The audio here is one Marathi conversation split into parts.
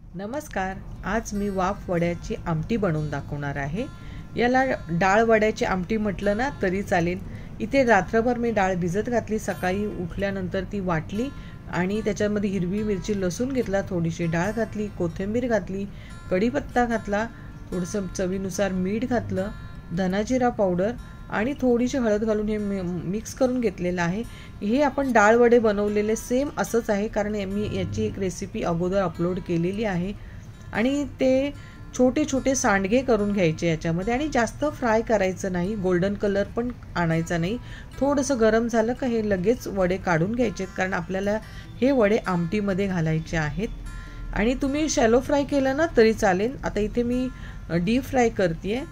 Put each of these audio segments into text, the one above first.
नमस्कार. आज मी वाफ वड्याची आमटी बनवून दाखवणार आहे. याला डाळ वड्याची आमटी म्हटलं ना तरी चालेल. इथे रात्रभर मी डाळ भिजत घातली, सकाळी उठल्यानंतर ती वाटली आणि त्याच्यामध्ये हिरवी मिरची लसूण घेतला, थोडीशी डाळ घातली, कोथिंबीर घातली, कढीपत्ता घातला, थोडंसं चवीनुसार मीठ घातलं, धना जिरा पावडर आणि थोडीशी हळद घालून हे मिक्स करून घेतलेलं आहे. हे आपण डाळ वडे बनवलेले सेम असंच आहे, कारण मी याची एक रेसिपी अगोदर अपलोड केलेली आहे. आणि ते छोटे छोटे सांडगे करून घ्यायचे याच्यामध्ये आणि जास्त फ्राय करायचं नाही, गोल्डन कलर पण आणायचा नाही. थोडंसं गरम झालं का हे लगेच वडे काढून घ्यायचे, कारण आपल्याला हे वडे आमटीमध्ये घालायचे आहेत. आणि तुम्ही शॅलो फ्राय केलं ना तरी चालेल. आता इथे मी डीप फ्राय करते,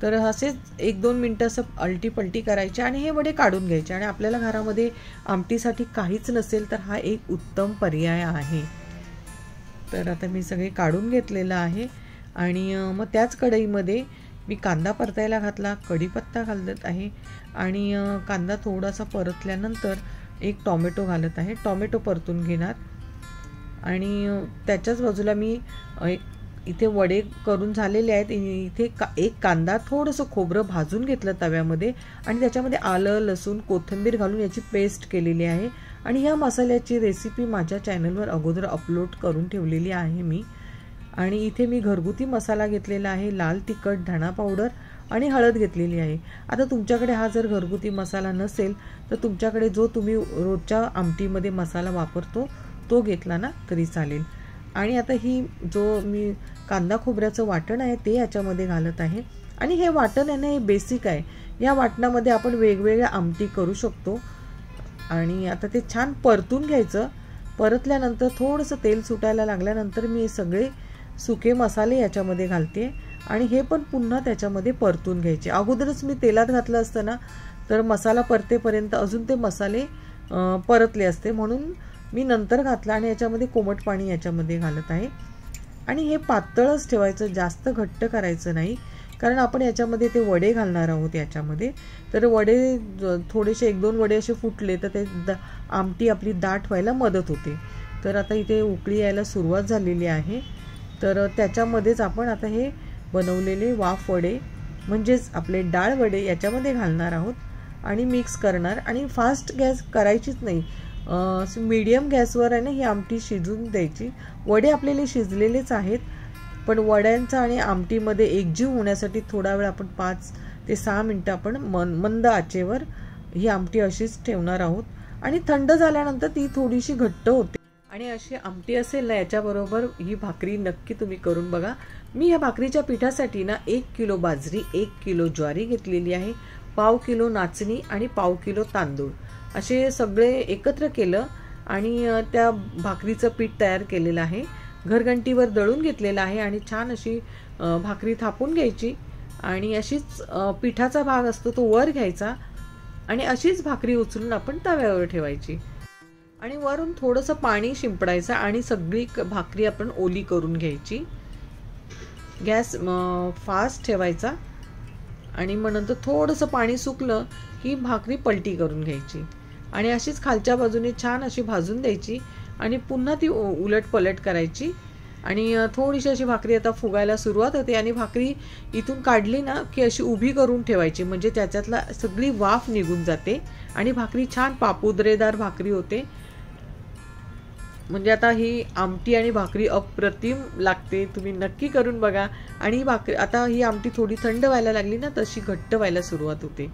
तर असेच 1-2 मिनटं असं अलटी पलटी करायचे आणि हे वडे काढून घ्यायचे. आणि आपल्याला घरामध्ये आमटीसाठी काहीच नसेल तर हा एक उत्तम पर्याय आहे. तर आता मी सगळे काढून घेतलेलं आहे आणि मग त्याच कढईमध्ये मी कांदा परतायला घातला, कढीपत्ता घालत आहे आणि कांदा थोडासा परतल्यानंतर एक टोमॅटो घालत आहे. टोमॅटो परतून घेणार आणि त्याच्याच बाजूला मी इथे वडे करून झालेले आहेत. इथे एक कांदा, थोडंसं खोबरं भाजून घेतलं तव्यामध्ये आणि त्याच्यामध्ये आलं, लसूण, कोथिंबीर घालून याची पेस्ट केलेली आहे. आणि या मसाल्याची रेसिपी माझ्या चॅनलवर अगोदर अपलोड करून ठेवलेली आहे मी. आणि इथे मी घरगुती मसाला घेतलेला आहे, लाल तिखट, धणा पावडर आणि हळद घेतलेली आहे. आता तुमच्याकडे हा जर घरगुती मसाला नसेल तर तुमच्याकडे जो तुम्ही रोजच्या आमटीमध्ये मसाला वापरतो तो घेतला ना तरी चालेल. आणि आता ही जो मी कांदा खोबऱ्याचं वाटण आहे ते याच्यामध्ये घालत आहे. आणि हे वाटण आहे ना, हे बेसिक आहे. या वाटणामध्ये आपण वेगवेगळ्या आमटी करू शकतो. आणि आता ते छान परतून घ्यायचं. परतल्यानंतर थोडंसं तेल सुटायला लागल्यानंतर मी सगळे सुके मसाले याच्यामध्ये घालते आणि हे पण पुन्हा त्याच्यामध्ये परतून घ्यायचे. अगोदरच मी तेलात घातलं असतं ना तर मसाला परतेपर्यंत अजून ते मसाले परतले असते, म्हणून मी नंतर घातला. आणि याच्यामध्ये कोमट पाणी याच्यामध्ये घालत आहे. आणि हे पातळच ठेवायचं, जास्त घट्ट करायचं नाही, कारण आपण याच्यामध्ये ते वडे घालणार आहोत याच्यामध्ये. तर वडे थोडेसे 1-2 वडे असे फुटले तर ते आमटी आपली दाट व्हायला मदत होते. तर आता इथे उकळी यायला सुरुवात झालेली आहे. तर त्याच्यामध्येच आपण आता हे बनवलेले वाफ वडे म्हणजेच आपले डाळ वडे याच्यामध्ये घालणार आहोत आणि मिक्स करणार. आणि फास्ट गॅस करायचीच नाही, मीडियम गॅसवर आहे ना ही आमटी शिजून द्यायची. वडे आपल्याला शिजलेलेच आहेत, पण वड्यांचा आणि आमटीमध्ये एकजीव होण्यासाठी थोडा वेळ आपण 5 ते 6 मिनटं आपण मंद आचेवर ही आमटी अशीच ठेवणार आहोत. आणि थंड झाल्यानंतर ती थोडीशी घट्ट होते. आणि अशी आमटी असेल ना याच्याबरोबर ही भाकरी नक्की तुम्ही करून बघा. मी ह्या भाकरीच्या पिठासाठी ना 1 किलो बाजरी, 1 किलो ज्वारी घेतलेली आहे, 1/2 किलो नाचणी आणि 1/2 किलो तांदूळ असे सगळे एकत्र केलं आणि त्या भाकरीचं पीठ तयार केलेलं आहे. घरघंटीवर दळून घेतलेलं आहे आणि छान अशी भाकरी थापून घ्यायची. आणि अशीच पिठाचा भाग असतो तो वर घ्यायचा आणि अशीच भाकरी उचलून आपण तव्यावर ठेवायची. आणि वरून थोडंसं पाणी शिंपडायचं आणि सगळी भाकरी आपण ओली करून घ्यायची. गॅस फास्ट ठेवायचा आणि मग नंतर थोडंसं पाणी सुकलं की भाकरी पलटी करून घ्यायची आणि अशीच खालच्या बाजूने छान अशी भाजून द्यायची आणि पुन्हा ती उलट पलट करायची. आणि थोडीशी अशी भाकरी आता फुगायला सुरुवात होते आणि भाकरी इथून काढली ना की अशी उभी करून ठेवायची, म्हणजे त्याच्यातला सगळी वाफ निघून जाते आणि भाकरी छान पापुद्रेदार भाकरी होते. म्हणजे आता ही आमटी आणि भाकरी अप्रतिम लागते, तुम्ही नक्की करून बघा. आणि भाकरी आता ही आमटी थोडी थंड व्हायला लागली ना तशी घट्ट व्हायला सुरुवात होते.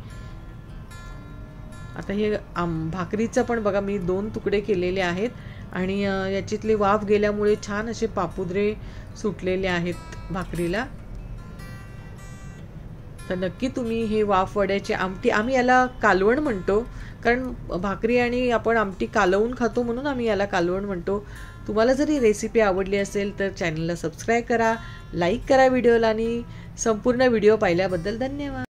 आता हे भाकरीचं पण बघा मी 2 तुकडे केलेले आहेत आणि याच्यातली वाफ गेल्यामुळे छान असे पापुद्रे सुटलेले आहेत भाकरीला. तर नक्की तुम्ही हे वाफ वड्याची आमटी, आम्ही याला कालवण म्हणतो, कारण भाकरी आणि आपण आमटी कालवून खातो म्हणून आम्ही याला कालवण म्हणतो. तुम्हाला जर ही रेसिपी आवडली असेल तर चॅनलला सबस्क्राईब करा, लाईक करा व्हिडिओला आणि संपूर्ण व्हिडिओ पाहिल्याबद्दल धन्यवाद.